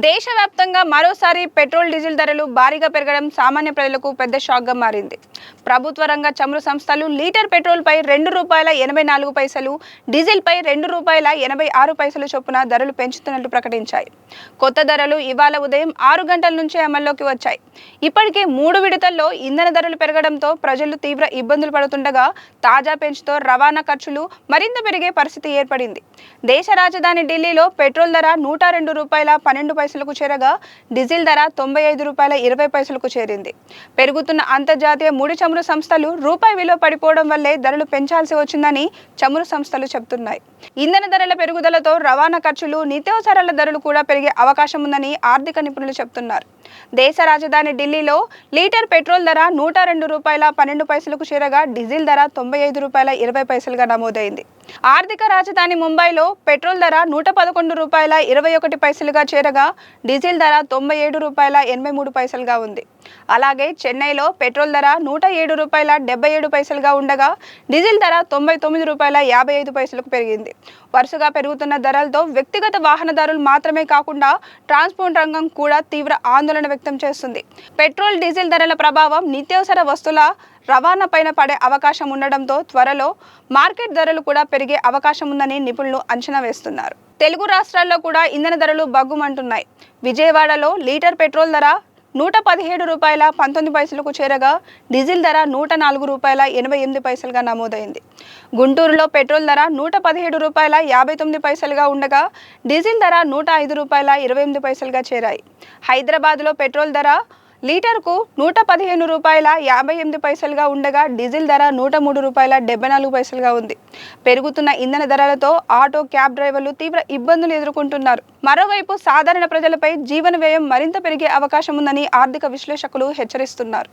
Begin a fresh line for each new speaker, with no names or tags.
దేశవ్యాప్తంగా మరోసారి petrol diesel ధరలు భారీగా పెరగడం సామాన్య ప్రజలకు పెద్ద షాక్గా మారింది. ప్రభుత్వ రంగ చమురు సంస్థలు లీటర్ పెట్రోల్పై ₹2.84, డీజిల్పై ₹2.86 చొప్పున ధరలు పెంచుతున్నట్లు ప్రకటించాయి. కొత్త ధరలు ఇవాళ ఉదయం 6 గంటల నుంచే అమల్లోకి వచ్చాయి. ఇప్పటికే 3 విడతల్లో ఇంధన ధరలు పెరగడంతో ప్రజలు తీవ్ర ఇబ్బందులు పడుతుండగా తాజా పెంచుతో రవాణా ఖర్చులు మరింత పెరిగే పరిస్థితి ఏర్పడింది. దేశ రాజధాని ఢిల్లీలో పెట్రోల్ ధర ₹102.12 చేరగా డీజిల్ ధర ₹95.20 చేరింది. పెరుగుతున్న అంతర్జాతీయ ముడి చమురు సంస్థలు రూపాయి విలువ పడిపోవడం వల్లే ధరలు పెంచాల్సి వచ్చిందని చమురు సంస్థలు చెబుతున్నాయి. ఇంధన ధరల పెరుగుదలతో రవాణా ఖర్చులు, నిత్యావసరాల ధరలు కూడా పెరిగే అవకాశం ఉందని ఆర్థిక నిపుణులు చెబుతున్నారు. దేశ రాజధాని ఢిల్లీలో లీటర్ పెట్రోల్ ధర ₹102.12 చేరగా డీజిల్ ధర ₹95.20 నమోదైంది. ఆర్థిక రాజధాని ముంబైలో పెట్రోల్ ధర ₹111.21 చేరగా డీజిల్ ధర ₹97.83 ఉంది. అలాగే చెన్నైలో పెట్రోల్ ధర ₹107.77 ఉండగా డీజిల్ ధర ₹99.55 పెరిగింది. వరుసగా పెరుగుతున్న ధరలతో వ్యక్తిగత వాహనదారులు మాత్రమే కాకుండా ట్రాన్స్పోర్ట్ రంగం కూడా తీవ్ర ఆందోళన వ్యక్తం చేస్తుంది. పెట్రోల్, డీజిల్ ధరల ప్రభావం నిత్యావసర వస్తువుల రవాణా పైన పడే అవకాశం ఉండడంతో త్వరలో మార్కెట్ ధరలు కూడా పెరిగే అవకాశం ఉందని నిపుణులు అంచనా వేస్తున్నారు. తెలుగు రాష్ట్రాల్లో కూడా ఇంధన ధరలు బగ్గుమంటున్నాయి. విజయవాడలో లీటర్ పెట్రోల్ ధర ₹117.19 చేరగా డీజిల్ ధర ₹104.88 నమోదైంది. గుంటూరులో పెట్రోల్ ధర ₹117.59 ఉండగా డీజిల్ ధర ₹105.28 చేరాయి. హైదరాబాద్లో పెట్రోల్ ధర లీటర్కు ₹115.58 ఉండగా డీజిల్ ధర ₹103.74 ఉంది. పెరుగుతున్న ఇంధన ధరలతో ఆటో, క్యాబ్ డ్రైవర్లు తీవ్ర ఇబ్బందులు ఎదుర్కొంటున్నారు. మరోవైపు సాధారణ ప్రజలపై జీవన వ్యయం మరింత పెరిగే అవకాశం ఉందని ఆర్థిక విశ్లేషకులు హెచ్చరిస్తున్నారు.